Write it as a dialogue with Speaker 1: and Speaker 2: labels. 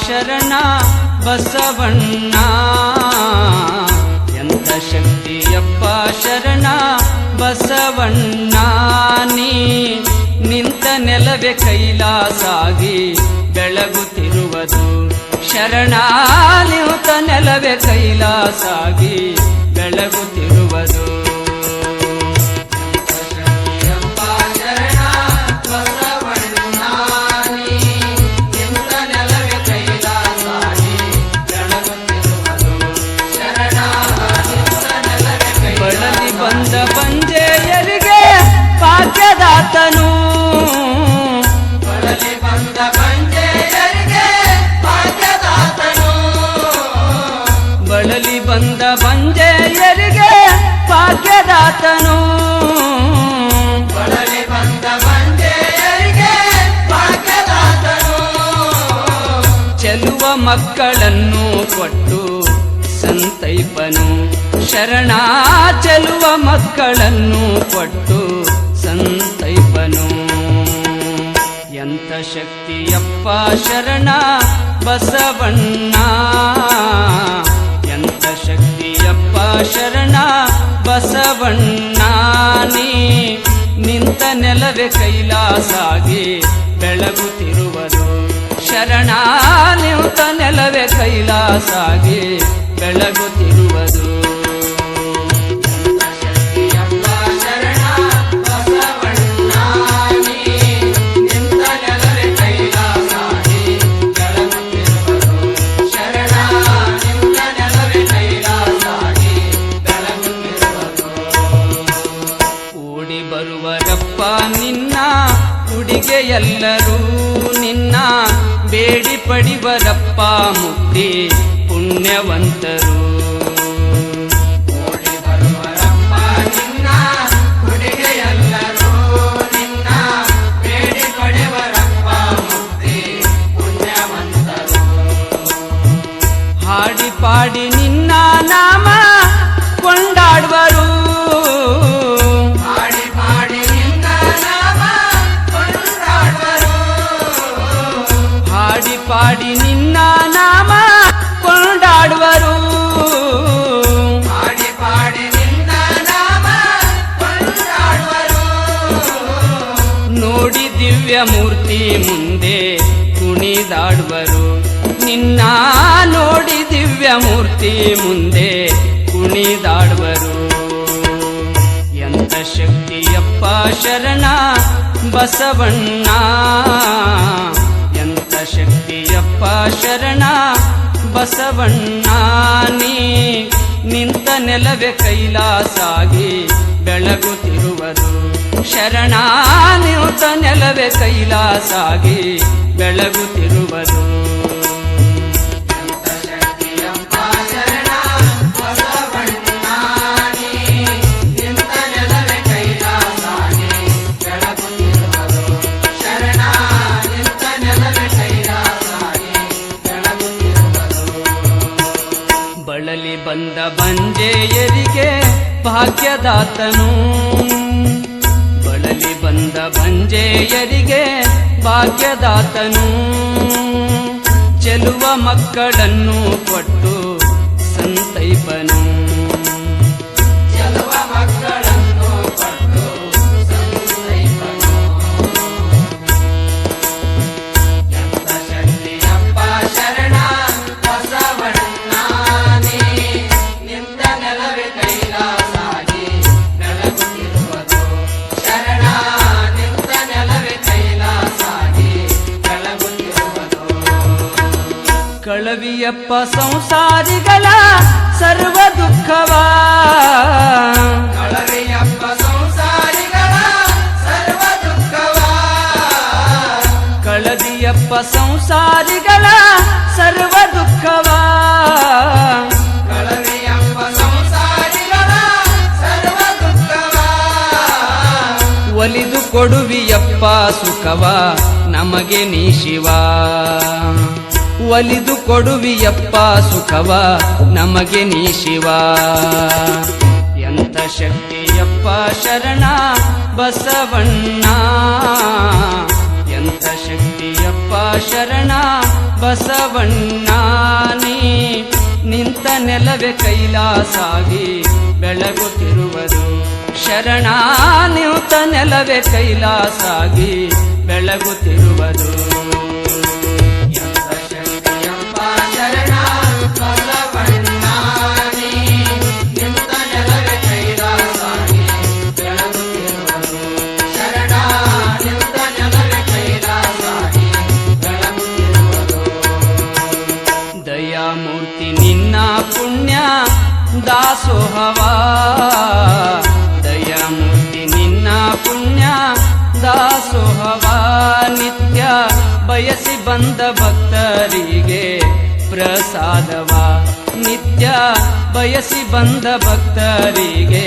Speaker 1: ಶರಣ ಬಸವಣ್ಣ ಎಂತ ಶಕ್ತಿಯಪ್ಪ ಶರಣ ಬಸವಣ್ಣ ನೀ ನಿಂತ ನೆಲವೇ ಕೈಲಾಸಾಗಿ ಬೆಳಗುತ್ತಿರುವುದು ಶರಣ ನಿಂತ ನೆಲವೇ ಕೈಲಾಸಾಗಿ ಬೆಳಗುತ್ತಿರುವುದು ಬಂದ ಬಂಜೆಯರಿಗೆ ಭಾಗ್ಯದಾತನು
Speaker 2: ಬಳಲಿ ಬಂದ ಬಂಜೆಯರಿಗೆ ಭಾಗ್ಯದಾತನು
Speaker 1: ಬಳಲಿ ಬಂದ ಬಂಜೆಯರಿಗೆ ಭಾಗ್ಯದಾತನು
Speaker 2: ಬಳಲಿ ಬಂದ ಬಂಜೆಯರಿಗೆ ಭಾಗ್ಯದಾತನು
Speaker 1: ಚೆಲುವ ಮಕ್ಕಳನ್ನು ಕೊಟ್ಟು ಸಂತೈಪನು ಶರಣ ಚೆಲುವ ಮಕ್ಕಳನ್ನು ಕೊಟ್ಟು ಸಂತೈಪನು ಎಂತ ಶಕ್ತಿಯಪ್ಪ ಶರಣ ಬಸವಣ್ಣ ಎಂತ ಶಕ್ತಿಯಪ್ಪ ಶರಣ ಬಸವಣ್ಣ ನೀ ನಿಂತ ನೆಲವೇ ಕೈಲಾಸಾಗಿ ಬೆಳಗುತ್ತಿರುವುದು ಶರಣ ನಿಂತ ನೆಲವೇ ಕೈಲಾಸಾಗಿ ಬೆಳಗುತ್ತಿರುವುದು ಬರುವರಪ್ಪ ನಿನ್ನ ಉಡಿಗೆ ಎಲ್ಲರೂ ನಿನ್ನ ಬೇಡಿ ಪಡಿವರಪ್ಪ ಮುಕ್ತಿ ಪುಣ್ಯವಂತರು
Speaker 2: ಓಡಿ ಬರುವರಪ್ಪ ನಿನ್ನ ಉಡಿಗೆ ಎಲ್ಲರೂ ನಿನ್ನ ಬೇಡಿ ಪಡೆವರಪ್ಪ ಮುಕ್ತಿ ಪುಣ್ಯವಂತರು
Speaker 1: ಹಾಡಿ ಪಾಡಿ ನಿನ್ನ ನಾಮ ಕೊಂಡಾಡುವರು ಪಾಡಿ ನಿನ್ನ ನಾಮ ಕೊಂಡಾಡುವರು
Speaker 2: ಪಾಡಿ ಪಾಡಿ ನಿನ್ನ ನಾಮ ಕೊಂಡಾಡುವರು
Speaker 1: ನೋಡಿ ದಿವ್ಯ ಮೂರ್ತಿ ಮುಂದೆ ಕುಣಿದಾಡುವರು ನಿನ್ನ ನೋಡಿ ದಿವ್ಯ ಮೂರ್ತಿ ಮುಂದೆ ಕುಣಿದಾಡುವರು ಎಂತ ಶಕ್ತಿಯಪ್ಪ ಶರಣ ಬಸವಣ್ಣ ಎಂತ ಶಕ್ತಿಯಪ್ಪ ಶರಣ ಬಸವಣ್ಣ ನೀ ನಿಂತ ನೆಲವೇ ಕೈಲಾಸಾಗಿ ಬೆಳಗುತ್ತಿರುವುದು ಶರಣ ನಿಂತ ನೆಲವೇ ಕೈಲಾಸಾಗಿ ಬೆಳಗುತ್ತಿರುವುದು ಬಳಲಿ ಬಂದ ಬಂಜೆಯರಿಗೆ ಭಾಗ್ಯದಾತನು ಬಳಲಿ ಬಂದ ಬಂಜೆಯರಿಗೆ ಭಾಗ್ಯದಾತನು ಚೆಲುವ ಮಕ್ಕಳನ್ನು ಕೊಟ್ಟು ಸಂತೈಪನು
Speaker 2: ಚೆಲುವ ಮಕ್ಕಳನ್ನು ಕೊಟ್ಟು ಸಂತೈಪನು ಎಂತ ಶಕ್ತಿಯಪ್ಪ ಶರಣ ಬಸವಣ್ಣ ನೀ ನಿಂತ ನೆಲವೇ ಕೈಲಾಸಾಗಿ ಬೆಳಗುತ್ತಿರುವುದು ಶರಣ ನಿಂತ ನೆಲವೇ ಕೈಲಾಸಾಗಿ ಬೆಳಗುತ್ತಿರುವುದು
Speaker 1: ಕಳವಿಯಪ್ಪ ಸಂಸಾರಿಗಳ ಸರ್ವ ದುಃಖವ
Speaker 2: ಕಳವಿಯಪ್ಪ ಸಂಸಾರಿಗಳ ಸರ್ವ ದುಃಖವ
Speaker 1: ಕಳವಿಯಪ್ಪ ಸಂಸಾರಿಗಳ ಸರ್ವ ದುಃಖವ
Speaker 2: ಕಳವಿಯಪ್ಪ ಸಂಸಾರಿಗಳ ಸರ್ವ ದುಃಖವ
Speaker 1: ಒಲಿದು ಕೊಡುವಿಯಪ್ಪ ಸುಖವ ನಮಗೆ ನೀ ಶಿವ ಒಲಿದು ಕೊಡುವಿಯಪ್ಪ ಸುಖವ ನಮಗೆ ನೀ ಶಿವ ಎಂತ ಶಕ್ತಿಯಪ್ಪ ಶರಣ ಬಸವಣ್ಣ ಎಂತ ಶಕ್ತಿಯಪ್ಪ ಶರಣ ಬಸವಣ್ಣ ನೀ ನಿಂತ ನೆಲವೇ ಕೈಲಾಸಾಗಿ ಬೆಳಗುತ್ತಿರುವುದು ಶರಣ ನಿಂತ ನೆಲವೇ ಕೈಲಾಸಾಗಿ ಬೆಳಗುತ್ತಿರುವುದು
Speaker 2: ಎಂತ ಶಕ್ತಿಯಪ್ಪ ಶರಣ ಬಸವಣ್ಣ ನೀ ನಿಂತ ನೆಲವೇ ಕೈಲಾಸಾಗಿ ಬೆಳಗುತ್ತಿರುವುದು ಶರಣ ನಿಂತ ನೆಲವೇ ಕೈಲಾಸಾಗಿ ಬೆಳಗುತ್ತಿರುವುದು
Speaker 1: ದಯಾಮೂರ್ತಿ ನಿನ್ನ ಪುಣ್ಯ ದಾಸೋಹವಾ ದಯಾಮೂರ್ತಿ ನಿನ್ನ ಪುಣ್ಯ ದಾಸೋಹವಾ ನಿತ್ಯ ಬಯಸಿ ಬಂದ ಭಕ್ತರಿಗೆ ಪ್ರಸಾದವ ನಿತ್ಯ ಬಯಸಿ ಬಂದ ಭಕ್ತರಿಗೆ